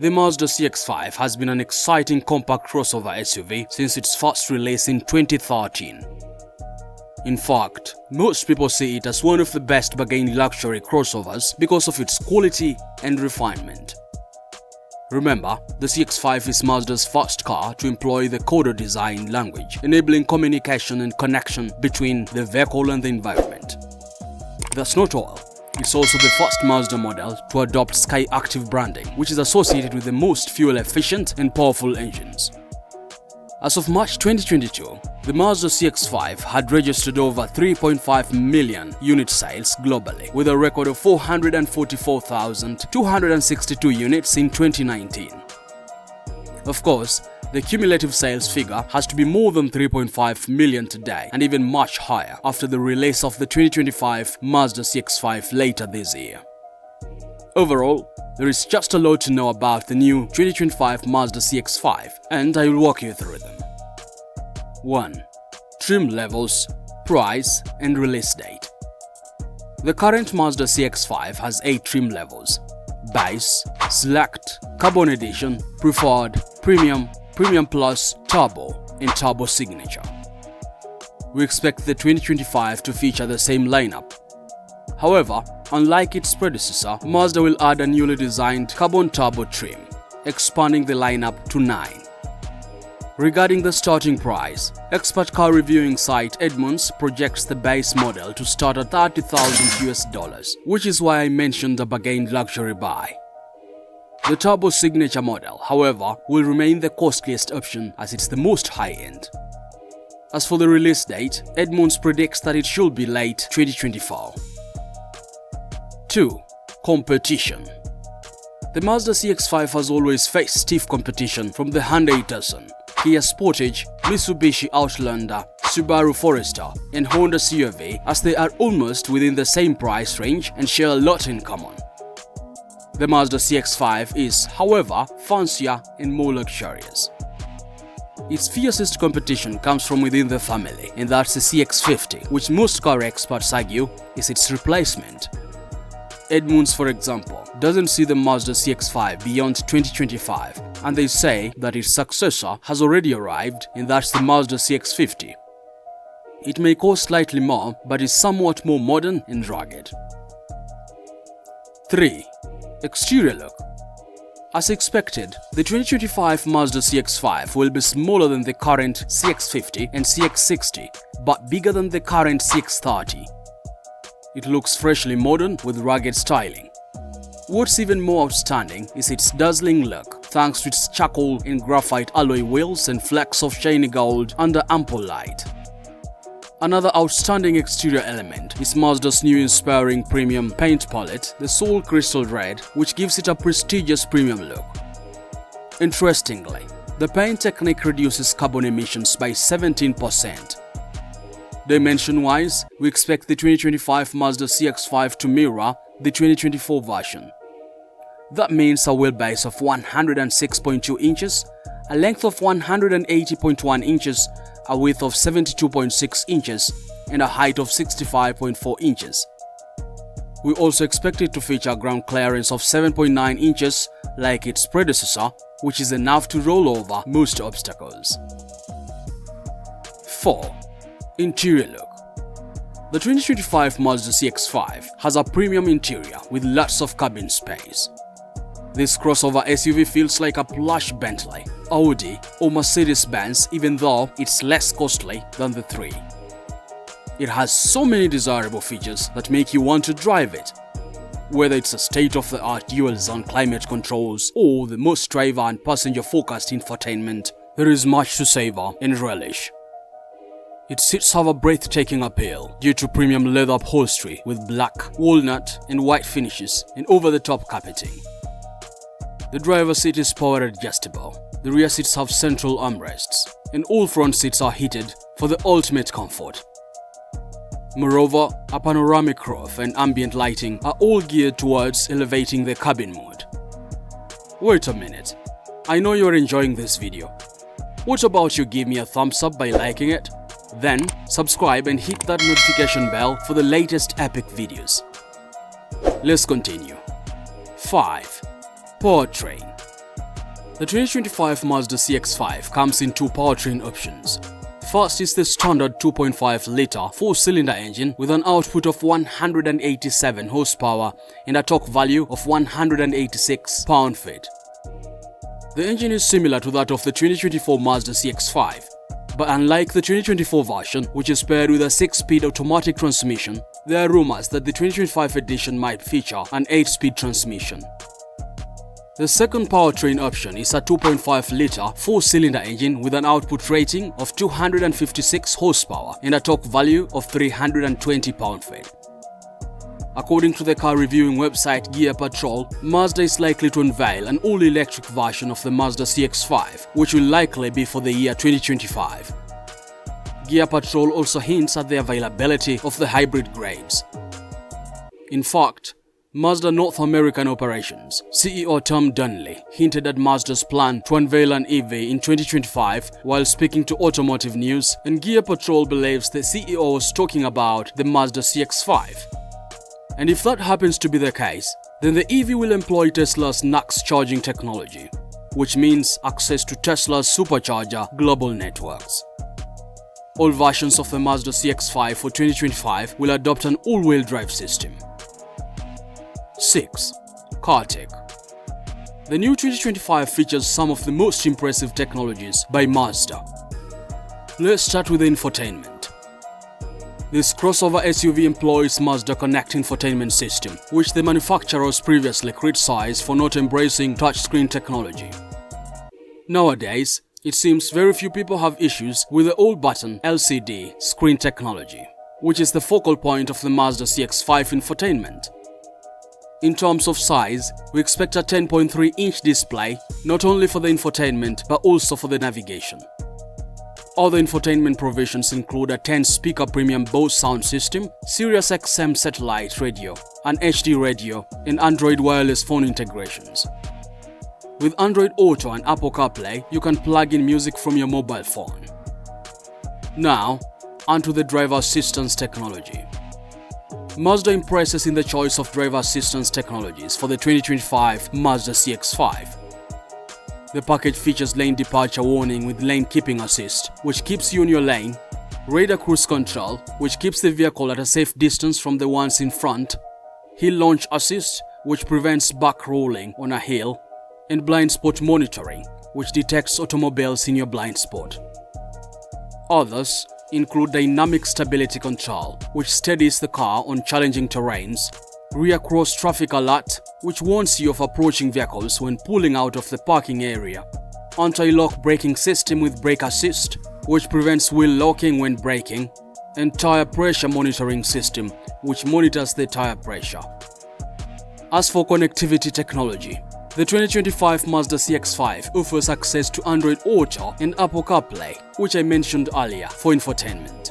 The Mazda CX-5 has been an exciting compact crossover SUV since its first release in 2013. In fact, most people see it as one of the best bargain luxury crossovers because of its quality and refinement. Remember, the CX-5 is Mazda's first car to employ the coder design language, enabling communication and connection between the vehicle and the environment. That's not all. It's also the first Mazda model to adopt Sky Active branding, which is associated with the most fuel-efficient and powerful engines. As of March 2022, the Mazda CX-5 had registered over 3.5 million unit sales globally, with a record of 444,262 units in 2019. Of course, the cumulative sales figure has to be more than 3.5 million today, and even much higher after the release of the 2025 Mazda CX-5 later this year. Overall, there is just a lot to know about the new 2025 Mazda CX-5, and I will walk you through them. 1. Trim levels, price, and release date. The current Mazda CX-5 has 8 trim levels: Base, Select, Carbon Edition, Preferred, Premium, Premium Plus, Turbo, and Turbo Signature. We expect the 2025 to feature the same lineup. However, unlike its predecessor, Mazda will add a newly designed Carbon Turbo trim, expanding the lineup to 9. Regarding the starting price, expert car reviewing site Edmunds projects the base model to start at $30,000, which is why I mentioned a bargain luxury buy. The Turbo Signature model, however, will remain the costliest option as it's the most high-end. As for the release date, Edmunds predicts that it should be late 2024. 2. Competition. The Mazda CX-5 has always faced stiff competition from the Hyundai Tucson, Kia Sportage, Mitsubishi Outlander, Subaru Forester, and Honda CR-V, as they are almost within the same price range and share a lot in common. The Mazda CX-5 is, however, fancier and more luxurious. Its fiercest competition comes from within the family, and that's the CX-50, which most car experts argue is its replacement. Edmunds, for example, doesn't see the Mazda CX-5 beyond 2025, and they say that its successor has already arrived, and that's the Mazda CX-50. It may cost slightly more, but is somewhat more modern and rugged. 3. Exterior look. As expected, the 2025 Mazda CX-5 will be smaller than the current CX-50 and CX-60, but bigger than the current CX-30. It looks freshly modern with rugged styling. What's even more outstanding is its dazzling look, thanks to its charcoal and graphite alloy wheels and flecks of shiny gold under ample light. Another outstanding exterior element is Mazda's new inspiring premium paint palette, the Soul Crystal Red, which gives it a prestigious premium look. Interestingly, the paint technique reduces carbon emissions by 17%. Dimension-wise, we expect the 2025 Mazda CX-5 to mirror the 2024 version. That means a wheelbase of 106.2 inches, a length of 180.1 inches, a width of 72.6 inches, and a height of 65.4 inches. We also expect it to feature a ground clearance of 7.9 inches like its predecessor, which is enough to roll over most obstacles. 4. Interior look. The 2025 Mazda CX-5 has a premium interior with lots of cabin space. This crossover SUV feels like a plush Bentley, Audi, or Mercedes-Benz, even though it's less costly than the three. It has so many desirable features that make you want to drive it. Whether it's a state-of-the-art dual-zone climate controls or the most driver and passenger-focused infotainment, there is much to savor and relish. Its seats have a breathtaking appeal due to premium leather upholstery with black, walnut, and white finishes and over-the-top carpeting. The driver's seat is power adjustable, the rear seats have central armrests, and all front seats are heated for the ultimate comfort. Moreover, a panoramic roof and ambient lighting are all geared towards elevating the cabin mood. Wait a minute, I know you're enjoying this video. What about you give me a thumbs up by liking it? Then subscribe and hit that notification bell for the latest epic videos. Let's continue. 5. Powertrain. The 2025 Mazda CX-5 comes in two powertrain options. First is the standard 2.5-litre 4-cylinder engine with an output of 187 horsepower and a torque value of 186 pound-feet. The engine is similar to that of the 2024 Mazda CX-5, but unlike the 2024 version, which is paired with a 6-speed automatic transmission, there are rumors that the 2025 edition might feature an 8-speed transmission. The second powertrain option is a 2.5-litre 4-cylinder engine with an output rating of 256 horsepower and a torque value of 320 pound-feet. According to the car reviewing website Gear Patrol, Mazda is likely to unveil an all-electric version of the Mazda CX-5, which will likely be for the year 2025. Gear Patrol also hints at the availability of the hybrid grades. In fact, Mazda North American Operations CEO Tom Donnelly hinted at Mazda's plan to unveil an EV in 2025 while speaking to Automotive News, and Gear Patrol believes the CEO was talking about the Mazda CX-5. And if that happens to be the case, then the EV will employ Tesla's NACS charging technology, which means access to Tesla's supercharger global networks. All versions of the Mazda CX-5 for 2025 will adopt an all-wheel drive system. 6. Car tech. The new 2025 features some of the most impressive technologies by Mazda. Let's start with the infotainment. This crossover SUV employs Mazda Connect infotainment system, which the manufacturers previously criticized for not embracing touchscreen technology. Nowadays, it seems very few people have issues with the all-button LCD screen technology, which is the focal point of the Mazda CX-5 infotainment. In terms of size, we expect a 10.3-inch display, not only for the infotainment but also for the navigation. Other infotainment provisions include a 10-speaker premium Bose sound system, Sirius XM satellite radio, an HD radio, and Android wireless phone integrations. With Android Auto and Apple CarPlay, you can plug in music from your mobile phone. Now, onto the driver assistance technology. Mazda impresses in the choice of driver assistance technologies for the 2025 Mazda CX-5. The package features lane departure warning with lane keeping assist, which keeps you in your lane, radar cruise control, which keeps the vehicle at a safe distance from the ones in front, hill launch assist, which prevents back rolling on a hill, and blind spot monitoring, which detects automobiles in your blind spot. Others include dynamic stability control, which steadies the car on challenging terrains, rear cross traffic alert, which warns you of approaching vehicles when pulling out of the parking area, anti-lock braking system with brake assist, which prevents wheel locking when braking, and tire pressure monitoring system, which monitors the tire pressure. As for connectivity technology, the 2025 Mazda CX-5 offers access to Android Auto and Apple CarPlay, which I mentioned earlier, for infotainment.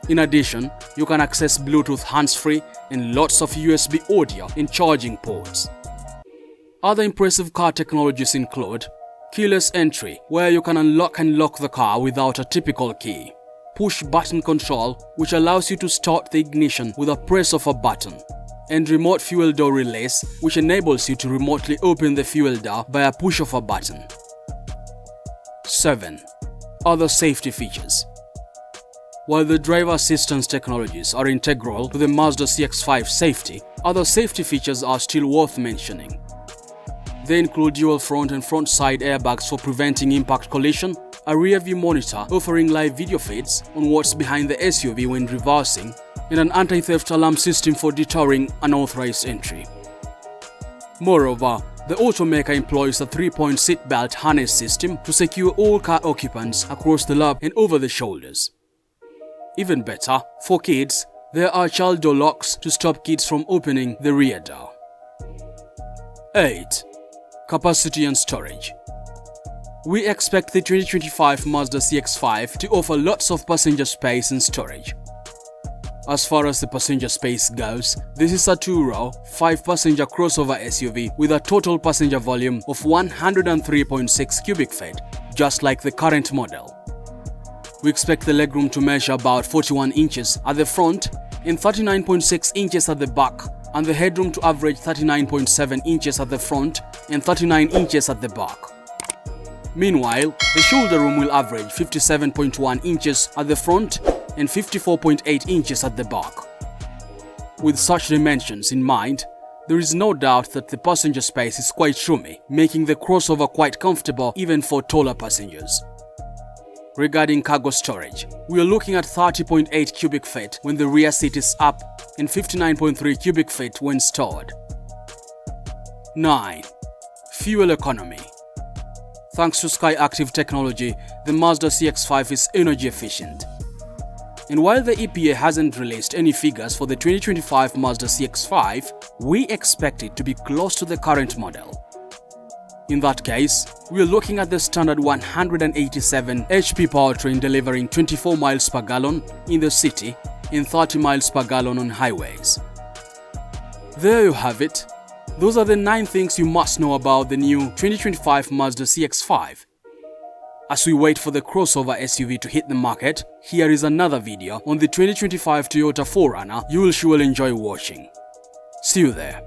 In addition, you can access Bluetooth hands-free and lots of USB audio and charging ports. Other impressive car technologies include keyless entry, where you can unlock and lock the car without a typical key, push button control, which allows you to start the ignition with a press of a button, and remote fuel door release, which enables you to remotely open the fuel door by a push of a button. 7. Other safety features. While the driver assistance technologies are integral to the Mazda CX-5 safety, other safety features are still worth mentioning. They include dual front and front side airbags for preventing impact collision, a rear view monitor offering live video feeds on what's behind the SUV when reversing, and an anti-theft alarm system for deterring unauthorized entry. Moreover, the automaker employs a 3-point seatbelt harness system to secure all car occupants across the lap and over the shoulders. Even better, for kids, there are child door locks to stop kids from opening the rear door. 8. Capacity and storage. We expect the 2025 Mazda CX-5 to offer lots of passenger space and storage. As far as the passenger space goes, this is a 2-row, 5-passenger crossover SUV with a total passenger volume of 103.6 cubic feet, just like the current model. We expect the legroom to measure about 41 inches at the front and 39.6 inches at the back, and the headroom to average 39.7 inches at the front and 39 inches at the back. Meanwhile, the shoulder room will average 57.1 inches at the front and 54.8 inches at the back. With such dimensions in mind, there is no doubt that the passenger space is quite roomy, making the crossover quite comfortable even for taller passengers. Regarding cargo storage, we are looking at 30.8 cubic feet when the rear seat is up and 59.3 cubic feet when stored. 9. Fuel economy. Thanks to SkyActiv technology, the Mazda CX-5 is energy efficient. And while the EPA hasn't released any figures for the 2025 Mazda CX-5, we expect it to be close to the current model. In that case, we are looking at the standard 187 HP powertrain delivering 24 miles per gallon in the city and 30 miles per gallon on highways. There you have it. Those are the 9 things you must know about the new 2025 Mazda CX-5. As we wait for the crossover SUV to hit the market, here is another video on the 2025 Toyota 4Runner you will surely enjoy watching. See you there.